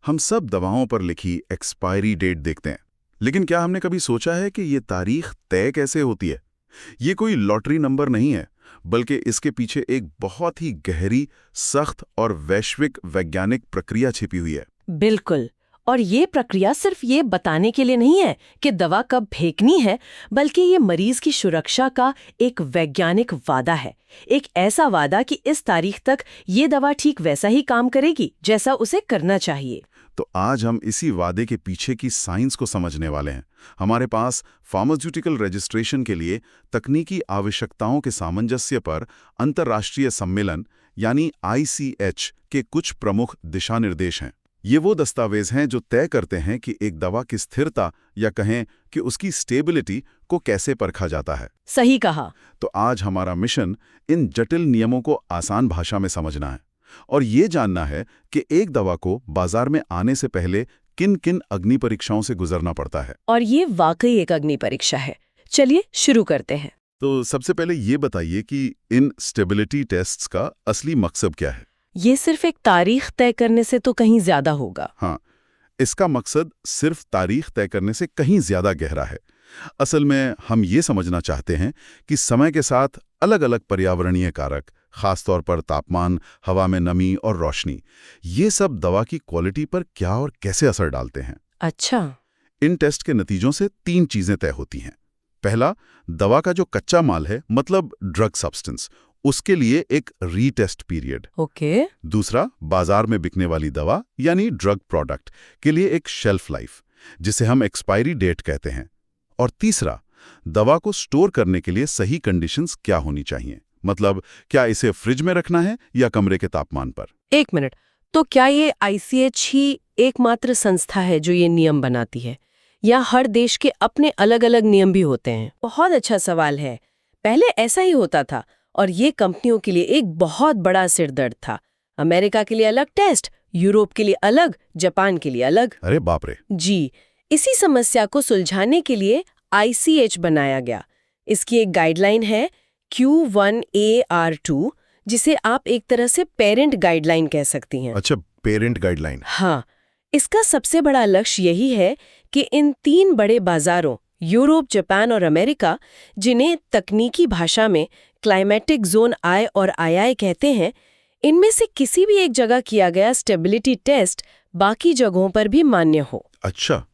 हम सब दवाओं पर लिखी एक्सपायरी डेट देखते हैं, लेकिन क्या हमने कभी सोचा है कि ये तारीख तय कैसे होती है? ये कोई लॉटरी नंबर नहीं है, बल्कि इसके पीछे एक बहुत ही गहरी, सख्त और वैश्विक वैज्ञानिक प्रक्रिया छिपी हुई है। बिल्कुल। और ये प्रक्रिया सिर्फ ये बताने के लिए नहीं है कि दवा कब फेंकनी है, बल्कि ये मरीज की सुरक्षा का एक वैज्ञानिक वादा है। एक ऐसा वादा कि इस तारीख तक ये दवा ठीक वैसा ही काम करेगी जैसा उसे करना चाहिए। तो आज हम इसी वादे के पीछे की साइंस को समझने वाले हैं। हमारे पास फार्मास्यूटिकल रजिस्ट्रेशन के लिए तकनीकी आवश्यकताओं के सामंजस्य पर अंतर्राष्ट्रीय सम्मेलन यानी ICH के कुछ प्रमुख दिशा निर्देश हैं। ये वो दस्तावेज हैं जो तय करते हैं कि एक दवा की स्थिरता या कहें कि उसकी स्टेबिलिटी को कैसे परखा जाता है। सही कहा। तो आज हमारा मिशन इन जटिल नियमों को आसान भाषा में समझना है और ये जानना है कि एक दवा को बाजार में आने से पहले किन किन अग्नि परीक्षाओं से गुजरना पड़ता है। और ये वाकई एक अग्नि परीक्षा है। चलिए शुरू करते हैं। तो सबसे पहले ये बताइए कि इन स्टेबिलिटी टेस्ट्स का असली मकसद क्या है? ये सिर्फ एक तारीख तय करने से तो कहीं ज्यादा होगा। हाँ, इसका मकसद सिर्फ तारीख तय करने से कहीं ज्यादा गहरा है। असल में हम ये समझना चाहते हैं कि समय के साथ अलग अलग पर्यावरणीय कारक, खासतौर पर तापमान, हवा में नमी और रोशनी, ये सब दवा की क्वालिटी पर क्या और कैसे असर डालते हैं। अच्छा। इन टेस्ट के नतीजों से 3 चीजें तय होती हैं। पहला, दवा का जो कच्चा माल है, मतलब ड्रग सब्सटेंस, उसके लिए एक रीटेस्ट पीरियड। ओके। दूसरा, बाजार में बिकने वाली दवा यानी ड्रग प्रोडक्ट के लिए एक शेल्फ लाइफ, जिसे हम एक्सपायरी डेट कहते हैं। और तीसरा, दवा को स्टोर करने के लिए सही कंडीशंस क्या होनी चाहिए, मतलब क्या इसे फ्रिज में रखना है या कमरे के तापमान पर। एक मिनट, तो क्या ये ICH ही एकमात्र संस्था है जो ये नियम बनाती है, या हर देश के अपने अलग अलग नियम भी होते हैं? बहुत अच्छा सवाल है। पहले ऐसा ही होता था और ये कंपनियों के लिए एक बहुत बड़ा सिरदर्द था। अमेरिका के लिए अलग टेस्ट, यूरोप के लिए अलग, जापान के लिए अलग। अरे बाप रे। जी, इसी समस्या को सुलझाने के लिए ICH बनाया गया। इसकी एक गाइडलाइन है Q1AR2, जिसे आप एक तरह से पेरेंट गाइडलाइन कह सकती हैं। अच्छा, पेरेंट गाइडलाइन। हाँ, इसका सबसे बड़ा लक्ष्य यही है कि इन 3 बड़े बाजारों यूरोप, जापान और अमेरिका, जिन्हें तकनीकी भाषा में क्लाइमेटिक जोन I और II कहते हैं, इनमें से किसी भी एक जगह किया गया स्टेबिलिटी टेस्ट बाकी जगहों पर भी मान्य हो। अच्छा,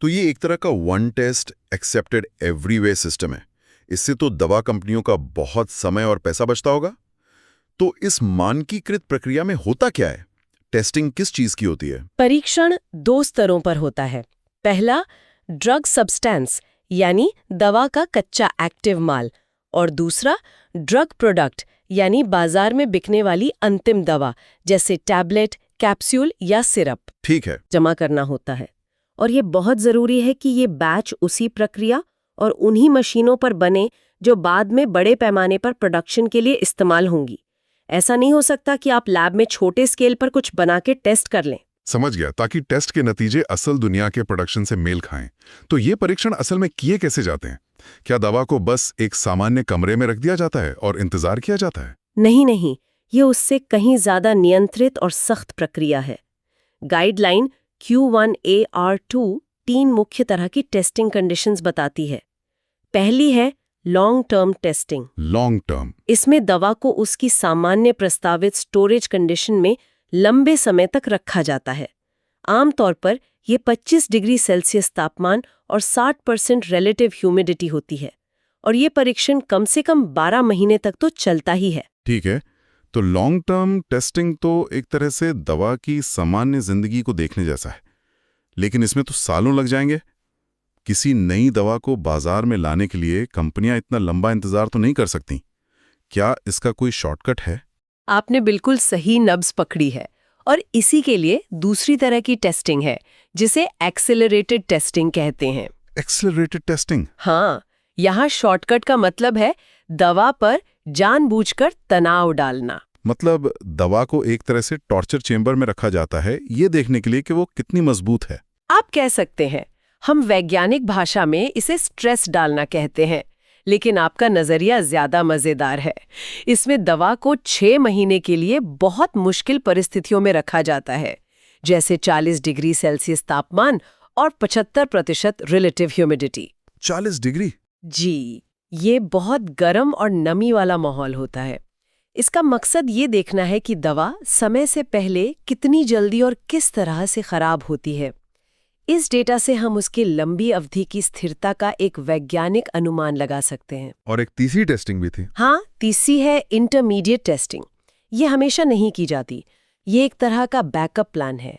तो ये एक तरह का one test accepted every way system है। इससे तो दवा कंपनियों का बहुत समय और पैसा बचता होगा। तो इस मानकीकृत प्रक्रिया में होता क्या है? टेस्टिंग किस चीज की होती है? परीक्षण 2 स्तरों पर होता है। पहला, ड्रग सब्सटेंस यानी दवा का कच्चा एक्टिव माल, और दूसरा, ड्रग प्रोडक्ट यानी बाजार में बिकने वाली अंतिम दवा, जैसे टैबलेट, कैप्सूल या सिरप। ठीक है। जमा करना होता है। और ये बहुत जरूरी है कि ये बैच उसी प्रक्रिया और उन्हीं मशीनों पर बने जो बाद में बड़े पैमाने पर प्रोडक्शन के लिए इस्तेमाल होंगी। ऐसा नहीं हो सकता कि आप लैब में छोटे स्केल पर कुछ बना के टेस्ट कर लें। समझ गया, ताकि टेस्ट के नतीजे असल दुनिया के प्रोडक्शन से मेल खाएं। तो ये परीक्षण असल में किए कैसे जाते हैं? क्या दवा को बस एक सामान्य कमरे में रख दिया जाता है और इंतजार किया जाता है? नहीं, ये उससे कहीं ज्यादा नियंत्रित और सख्त प्रक्रिया है। गाइडलाइन Q1AR2 3 मुख्य तरह की टेस्टिंग कंडीशंस बताती है। पहली है long term testing. Long term. इसमें दवा को उसकी सामान्य प्रस्तावित स्टोरेज कंडीशन में लंबे समय तक रखा जाता है। आमतौर पर ये 25 डिग्री सेल्सियस तापमान और 60% रिलेटिव ह्यूमिडिटी होती है, और ये परीक्षण कम से कम 12 महीने तक तो चलता ही है। ठीक है, तो लॉन्ग टर्म टेस्टिंग तो एक तरह से दवा की सामान्य जिंदगी को देखने जैसा है, लेकिन इसमें तो सालों लग जाएंगे। किसी नई दवा को बाजार में लाने के लिए कंपनियां इतना लंबा इंतजार तो नहीं कर सकती। क्या इसका कोई शॉर्टकट है? आपने बिल्कुल सही नब्ज पकड़ी है, और इसी के लिए दूसरी तरह की टेस्टिंग है, जिसे एक्सेलरेटेड टेस्टिंग कहते हैं। Accelerated testing? हाँ, यहाँ शॉर्टकट का मतलब है दवा पर जानबूझकर तनाव डालना। मतलब दवा को एक तरह से टॉर्चर चेंबर में रखा जाता है, ये देखने के लिए कि वो कितनी मजबूत है। आप कह सकते हैं। हम वैज्ञानिक भाषा में इसे स्ट्रेस डालना कहते हैं, लेकिन आपका नजरिया ज्यादा मजेदार है। इसमें दवा को 6 महीने के लिए बहुत मुश्किल परिस्थितियों में रखा जाता है, जैसे 40 डिग्री सेल्सियस तापमान और 75% रिलेटिव ह्यूमिडिटी। 40 डिग्री? जी, ये बहुत गर्म और नमी वाला माहौल होता है। इसका मकसद ये देखना है कि दवा समय से पहले कितनी जल्दी और किस तरह से खराब होती है। इस डेटा से हम उसकी लंबी अवधि की स्थिरता का एक वैज्ञानिक अनुमान लगा सकते हैं। और एक तीसरी टेस्टिंग भी थी। हाँ, तीसरी है इंटरमीडिएट टेस्टिंग। ये हमेशा नहीं की जाती। ये एक तरह का बैकअप प्लान है।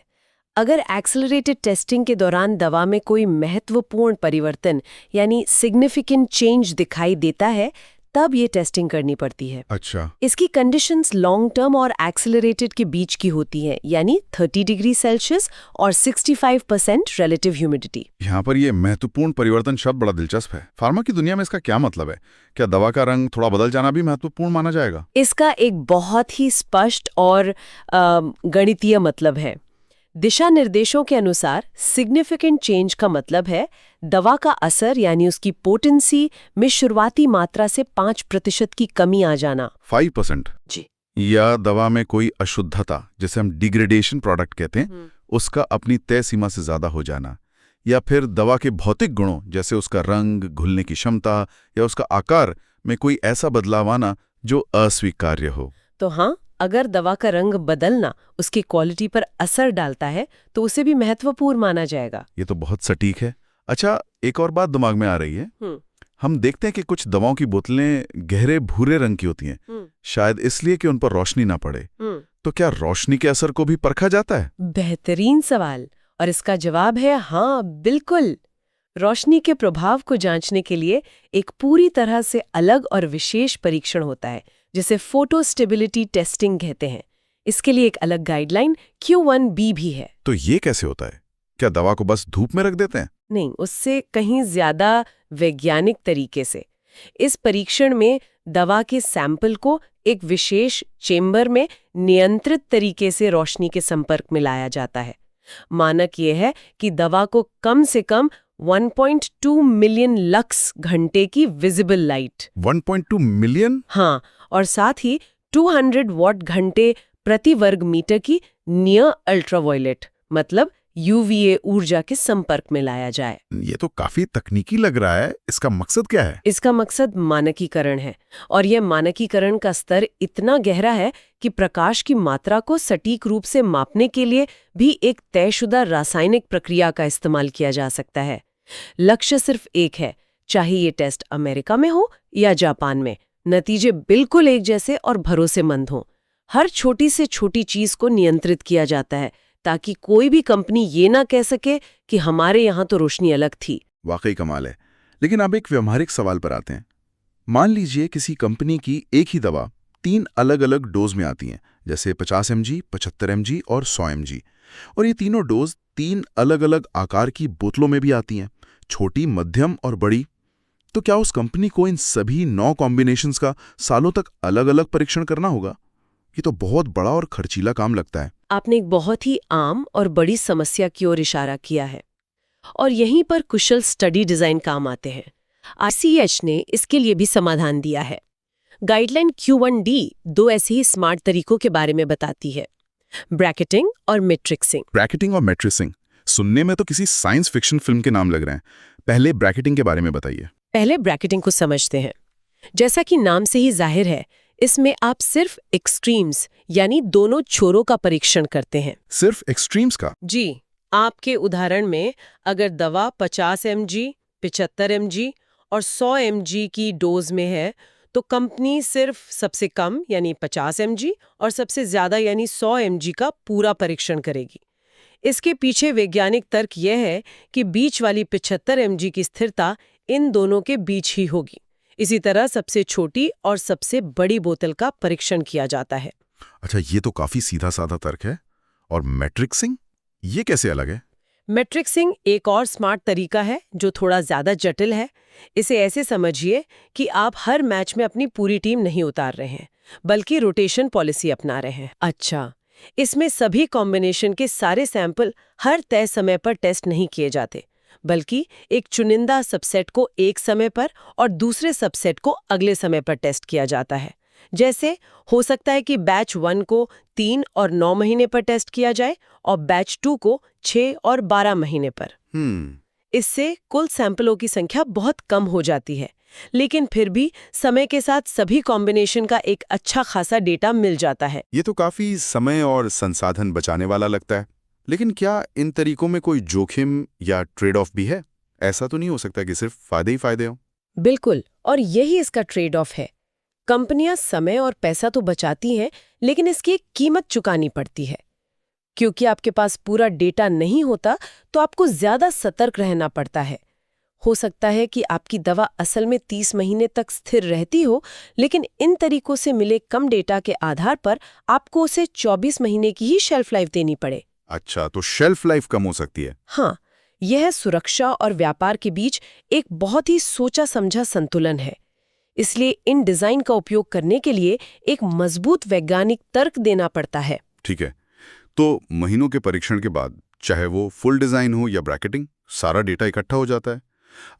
अगर एक्सेलरेटेड टेस्टिंग के दौरान दवा में कोई महत्वपूर्ण परिवर्तन यानी सिग्निफिकेंट चेंज दिखाई देता है, तब ये टेस्टिंग करनी पड़ती है। अच्छा। इसकी कंडीशंस लॉन्ग टर्म और एक्सेलरेटेड के बीच की होती हैं, यानी 30 डिग्री सेल्सियस और 65% रिलेटिव ह्यूमिडिटी। यहाँ पर ये महत्वपूर्ण परिवर्तन शब्द बड़ा दिलचस्प है। फार्मा की दुनिया में इसका क्या मतलब है? क्या दवा का रंग थोड़ा बदल जाना भी महत्वपूर्ण माना जाएगा? इसका एक बहुत ही स्पष्ट और गणितीय मतलब है। दिशा निर्देशों के अनुसार सिग्निफिकेंट चेंज का मतलब है दवा का असर यानी उसकी पोटेंसी में शुरुआती मात्रा से 5% की कमी आ जाना। 5%? जी। या दवा में कोई अशुद्धता, जिसे हम डिग्रेडेशन प्रोडक्ट कहते हैं, उसका अपनी तय सीमा से ज्यादा हो जाना। या फिर दवा के भौतिक गुणों जैसे उसका रंग, घुलने की क्षमता या उसका आकार में कोई ऐसा बदलाव आना जो अस्वीकार्य हो। तो हाँ, अगर दवा का रंग बदलना उसकी क्वालिटी पर असर डालता है तो उसे भी महत्वपूर्ण माना जाएगा। ये तो बहुत सटीक है। अच्छा, एक और बात दिमाग में आ रही है। हम देखते हैं कि कुछ दवाओं की बोतलें गहरे भूरे रंग की होती हैं, शायद इसलिए कि उन पर रोशनी ना पड़े। तो क्या रोशनी के असर को भी परखा जाता है? बेहतरीन सवाल, और इसका जवाब है हाँ, बिल्कुल। रोशनी के प्रभाव को जांचने के लिए एक पूरी तरह से अलग और विशेष परीक्षण होता है, जिसे फोटो स्टेबिलिटी टेस्टिंग कहते हैं। इसके लिए एक अलग गाइडलाइन Q1B भी है। तो ये कैसे होता है? क्या दवा को बस धूप में रख देते हैं? नहीं, उससे कहीं ज्यादा वैज्ञानिक तरीके से। इस परीक्षण में दवा के सैंपल को एक विशेष चेंबर में नियंत्रित तरीके से रोशनी के संपर्क में लाया जाता है। मानक ये है कि दवा को कम से कम 1.2 मिलियन लक्स घंटे की विजिबल लाइट। 1.2 मिलियन? हाँ, और साथ ही 200 वॉट घंटे प्रति वर्ग मीटर की नियर अल्ट्रावायलेट मतलब UVA ऊर्जा के संपर्क में लाया जाए। ये तो काफी तकनीकी लग रहा है। इसका मकसद क्या है? इसका मकसद मानकीकरण है, और यह मानकीकरण का स्तर इतना गहरा है कि प्रकाश की मात्रा को सटीक रूप से मापने के लिए भी एक तयशुदा रासायनिक प्रक्रिया का इस्तेमाल किया जा सकता है। लक्ष्य सिर्फ एक है, चाहे ये टेस्ट अमेरिका में हो या जापान में, नतीजे बिल्कुल एक जैसे और भरोसेमंद हों। हर छोटी से छोटी चीज को नियंत्रित किया जाता है ताकि कोई भी कंपनी ये ना कह सके कि हमारे यहाँ तो रोशनी अलग थी। वाकई कमाल है। लेकिन अब एक व्यवहारिक सवाल पर आते हैं। मान लीजिए किसी कंपनी की एक ही दवा 3 अलग अलग डोज में आती हैं, जैसे 50 mg, 75 mg और 100 mg, और ये तीनों डोज 3 अलग अलग आकार की बोतलों में भी आती हैं, छोटी, मध्यम और बड़ी। तो क्या उस कंपनी को इन सभी 9 कॉम्बिनेशंस का सालों तक अलग अलग परीक्षण करना होगा? ये तो बहुत बड़ा और खर्चीला काम लगता है। आपने एक बहुत ही आम और बड़ी समस्या की ओर इशारा किया है, और यहीं पर कुशल स्टडी डिजाइन काम आते हैं। ICH ने इसके लिए भी समाधान दिया है। गाइडलाइन Q1D 2 ऐसे ही स्मार्ट तरीकों के बारे में बताती है, ब्रैकेटिंग और मैट्रिक्सिंग। ब्रैकेटिंग और मैट्रिक्सिंग सुनने में तो किसी साइंस फिक्शन फिल्म के नाम लग रहे हैं। पहले ब्रैकेटिंग के बारे में बताइए। पहले ब्रैकेटिंग को समझते हैं। जैसा कि नाम से ही जाहिर है, इसमें आप सिर्फ एक्सट्रीम्स यानी दोनों छोरों का परीक्षण करते हैं। सिर्फ एक्सट्रीम्स का? जी। आपके उदाहरण में अगर दवा 50 mg, 75 mg और 100 mg की डोज में है, तो कंपनी सिर्फ सबसे कम यानी 50 mg और सबसे ज्यादा यानी 100 mg का पूरा परीक्षण करेगी। इसके पीछे वैज्ञानिक तर्क यह है कि बीच वाली 75 mg की स्थिरता इन दोनों के बीच ही होगी। इसी तरह सबसे छोटी और सबसे बड़ी बोतल का परीक्षण किया जाता है। अच्छा, ये तो काफी सीधा साधा तर्क है। और मैट्रिक्सिंग, ये कैसे अलग है? मैट्रिक्सिंग एक और स्मार्ट तरीका है जो थोड़ा ज्यादा जटिल है। इसे ऐसे समझिए कि आप हर मैच में अपनी पूरी टीम नहीं उतार रहे हैं, बल्कि रोटेशन पॉलिसी अपना रहे हैं। अच्छा, इसमें सभी कॉम्बिनेशन के सारे सैंपल हर तय समय पर टेस्ट नहीं किए जाते, बल्कि एक चुनिंदा सबसेट को एक समय पर और दूसरे सबसेट को अगले समय पर टेस्ट किया जाता है, जैसे हो सकता है कि बैच 1 को 3 और 9 महीने पर टेस्ट किया जाए और बैच 2 को 6 और 12 महीने पर। इससे कुल सैंपलों की संख्या बहुत कम हो जाती है, लेकिन फिर भी समय के साथ सभी कॉम्बिनेशन का एक अच्छा खासा डेटा मिल जाता है। ये तो काफी समय और संसाधन बचाने वाला लगता है। लेकिन क्या इन तरीकों में कोई जोखिम या ट्रेड ऑफ भी है? ऐसा तो नहीं हो सकता कि सिर्फ फायदे ही फायदे हों? बिल्कुल, और यही इसका ट्रेड ऑफ है। कंपनियां समय और पैसा तो बचाती हैं, लेकिन इसकी एक कीमत चुकानी पड़ती है। क्योंकि आपके पास पूरा डेटा नहीं होता, तो आपको ज्यादा सतर्क रहना पड़ता है। हो सकता है कि आपकी दवा असल में 30 महीने तक स्थिर रहती हो, लेकिन इन तरीकों से मिले कम डेटा के आधार पर आपको उसे 24 महीने की ही शेल्फ लाइफ देनी पड़े। अच्छा, तो शेल्फ लाइफ कम हो सकती है। हाँ, यह सुरक्षा और व्यापार के बीच एक बहुत ही सोचा समझा संतुलन है। इसलिए इन डिजाइन का उपयोग करने के लिए एक मजबूत वैज्ञानिक तर्क देना पड़ता है। ठीक है, तो महीनों के परीक्षण के बाद, चाहे वो फुल डिजाइन हो या ब्रैकेटिंग, सारा डेटा इकट्ठा हो जाता है।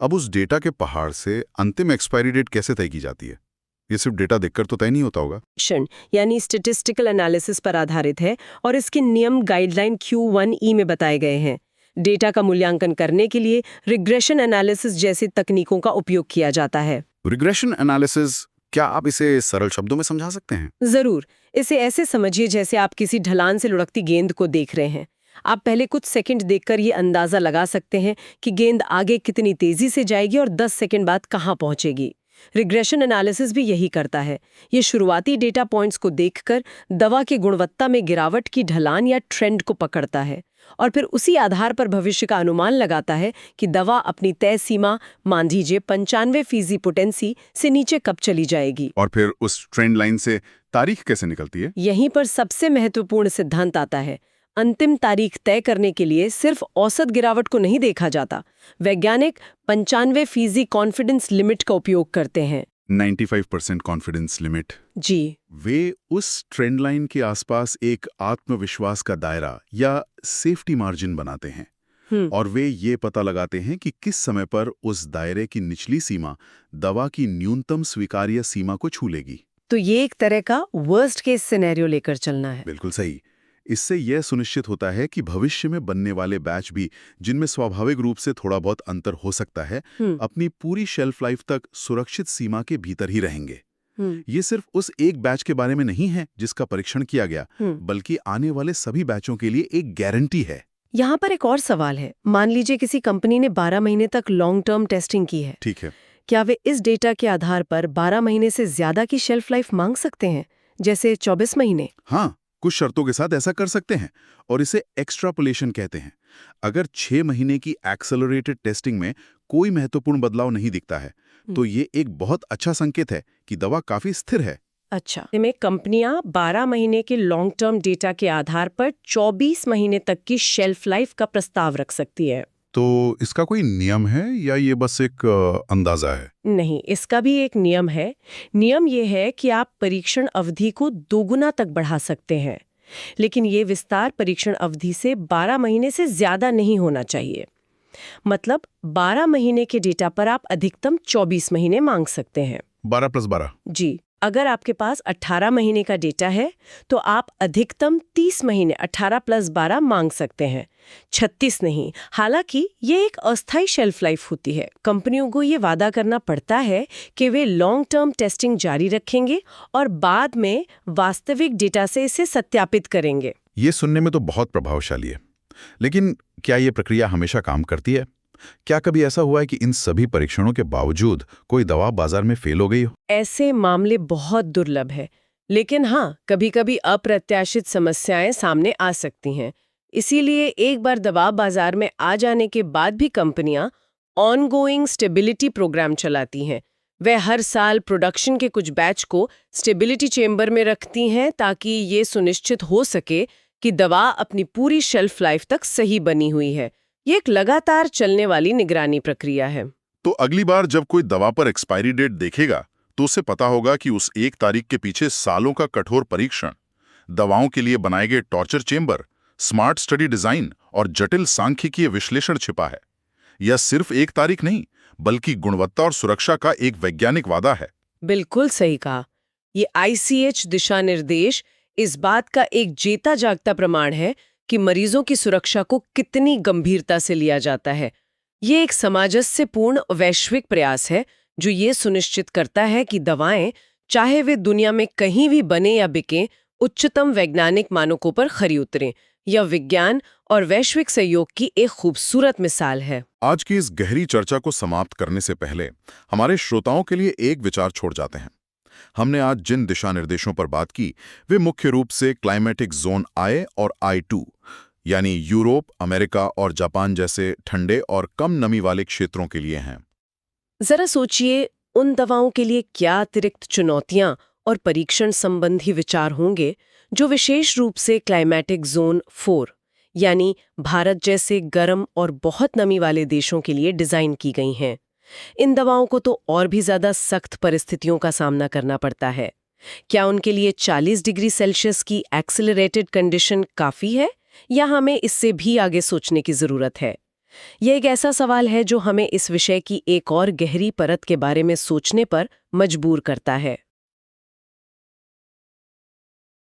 अब उस डेटा के पहाड़ से अंतिम एक्सपायरी डेट कैसे तय की जाती है? ये सिर्फ डेटा देखकर तो तय नहीं होता होगा। यानी स्टैटिस्टिकल एनालिसिस पर आधारित है और इसके नियम गाइडलाइन Q1E में बताए गए हैं। डेटा का मूल्यांकन करने के लिए रिग्रेशन एनालिसिस जैसी तकनीकों का उपयोग किया जाता है। रिग्रेशन एनालिसिस, क्या आप इसे सरल शब्दों में समझा सकते हैं? जरूर, इसे ऐसे समझिए जैसे आप किसी ढलान से लुढ़कती गेंद को देख रहे हैं। आप पहले कुछ सेकंड देखकर ये अंदाजा लगा सकते हैं कि गेंद आगे कितनी तेजी से जाएगी और 10 सेकंड बाद कहां पहुंचेगी। रिग्रेशन एनालिसिस भी यही करता है। ये शुरुआती डेटा पॉइंट्स को देखकर दवा की गुणवत्ता में गिरावट की ढलान या ट्रेंड को पकड़ता है और फिर उसी आधार पर भविष्य का अनुमान लगाता है कि दवा अपनी तय सीमा, मान लीजिए 95% पोटेंसी से नीचे कब चली जाएगी। और फिर उस ट्रेंड लाइन से तारीख कैसे निकलती है? यहीं पर सबसे महत्वपूर्ण सिद्धांत आता है। अंतिम तारीख तय करने के लिए सिर्फ औसत गिरावट को नहीं देखा जाता। वैज्ञानिक 95% कॉन्फिडेंस लिमिट का उपयोग करते हैं। 95% कॉन्फिडेंस लिमिट। जी, वे उस ट्रेंड लाइन के आसपास एक आत्मविश्वास का दायरा या सेफ्टी मार्जिन बनाते हैं और वे ये पता लगाते हैं कि किस समय पर उस दायरे की निचली सीमा दवा की न्यूनतम स्वीकार्य सीमा को छू लेगी। तो ये एक तरह का वर्स्ट केस सिनेरियो लेकर चलना है। बिल्कुल सही। इससे यह सुनिश्चित होता है कि भविष्य में बनने वाले बैच भी, जिनमें स्वाभाविक रूप से थोड़ा बहुत अंतर हो सकता है, अपनी पूरी शेल्फ लाइफ तक सुरक्षित सीमा के भीतर ही रहेंगे। ये सिर्फ उस एक बैच के बारे में नहीं है जिसका परीक्षण किया गया, बल्कि आने वाले सभी बैचों के लिए एक गारंटी है। यहाँ पर एक और सवाल है। मान लीजिए किसी कंपनी ने 12 महीने तक लॉन्ग टर्म टेस्टिंग की है। ठीक है। क्या वे इस डेटा के आधार पर 12 महीने से ज्यादा की शेल्फ लाइफ मांग सकते हैं, जैसे 24 महीने? हाँ, कुछ शर्तों के साथ ऐसा कर सकते हैं और इसे एक्स्ट्रापोलेशन कहते हैं। अगर 6 महीने की एक्सेलरेटेड टेस्टिंग में कोई महत्वपूर्ण बदलाव नहीं दिखता है, तो ये एक बहुत अच्छा संकेत है कि दवा काफी स्थिर है। अच्छा, इसमें कंपनियां 12 महीने के लॉन्ग टर्म डेटा के आधार पर 24 महीने तक की शेल्फ लाइफ का प्रस्ताव रख सकती है। तो इसका कोई नियम है या ये बस एक अंदाजा है? नहीं, इसका भी एक नियम है। नियम ये है कि आप परीक्षण अवधि को 2 गुना तक बढ़ा सकते हैं, लेकिन ये विस्तार परीक्षण अवधि से 12 महीने से ज्यादा नहीं होना चाहिए। मतलब 12 महीने के डेटा पर आप अधिकतम 24 महीने मांग सकते हैं। 12 + 12? जी, अगर आपके पास 18 महीने का डेटा है तो आप अधिकतम 30 महीने 18 + 12 मांग सकते हैं, 36 नहीं। हालांकि ये एक अस्थायी शेल्फ लाइफ होती है। कंपनियों को ये वादा करना पड़ता है कि वे लॉन्ग टर्म टेस्टिंग जारी रखेंगे और बाद में वास्तविक डेटा से इसे सत्यापित करेंगे। ये सुनने में तो बहुत प्रभावशाली है, लेकिन क्या ये प्रक्रिया हमेशा काम करती है? क्या कभी ऐसा हुआ है कि इन सभी परीक्षणों के बावजूद कोई दवा बाजार में फेल हो गई हो? ऐसे मामले बहुत दुर्लभ है, लेकिन हाँ, कभी-कभी अप्रत्याशित समस्याएं सामने आ सकती हैं। इसीलिए एक बार दवा बाजार में आ जाने के बाद भी कंपनियां ऑनगोइंग स्टेबिलिटी प्रोग्राम चलाती हैं। वे हर साल प्रोडक्शन के कुछ बैच को स्टेबिलिटी चेंबर में रखती हैं ताकि ये सुनिश्चित हो सके कि दवा अपनी पूरी शेल्फ लाइफ तक सही बनी हुई है। ये एक लगातार चलने वाली निगरानी प्रक्रिया है। तो अगली बार जब कोई दवा पर एक्सपायरी डेट देखेगा तो उसे पता होगा कि उस एक तारीख के पीछे सालों का कठोर परीक्षण, दवाओं के लिए बनाए गए torture chamber, smart study design और जटिल सांख्यिकीय विश्लेषण छिपा है। यह सिर्फ एक तारीख नहीं, बल्कि गुणवत्ता और सुरक्षा का एक वैज्ञानिक वादा है। बिल्कुल सही कहा। ये ICH दिशा निर्देश इस बात का एक जेता जागता प्रमाण है कि मरीजों की सुरक्षा को कितनी गंभीरता से लिया जाता है। ये एक सामंजस्यपूर्ण वैश्विक प्रयास है जो ये सुनिश्चित करता है कि दवाएं, चाहे वे दुनिया में कहीं भी बने या बिकें, उच्चतम वैज्ञानिक मानकों पर खरी उतरें। यह विज्ञान और वैश्विक सहयोग की एक खूबसूरत मिसाल है। आज की इस गहरी चर्चा को समाप्त करने से पहले हमारे श्रोताओं के लिए एक विचार छोड़ जाते हैं। हमने आज जिन दिशा निर्देशों पर बात की वे मुख्य रूप से क्लाइमेटिक जोन I और I2 यानी यूरोप, अमेरिका और जापान जैसे ठंडे और कम नमी वाले क्षेत्रों के लिए हैं। जरा सोचिए, उन दवाओं के लिए क्या अतिरिक्त चुनौतियां और परीक्षण संबंधी विचार होंगे जो विशेष रूप से क्लाइमेटिक जोन 4 यानी भारत जैसे गर्म और बहुत नमी वाले देशों के लिए डिजाइन की गई हैं। इन दवाओं को तो और भी ज्यादा सख्त परिस्थितियों का सामना करना पड़ता है। क्या उनके लिए 40 डिग्री सेल्सियस की एक्सेलरेटेड कंडीशन काफी है या हमें इससे भी आगे सोचने की जरूरत है? यह एक ऐसा सवाल है जो हमें इस विषय की एक और गहरी परत के बारे में सोचने पर मजबूर करता है।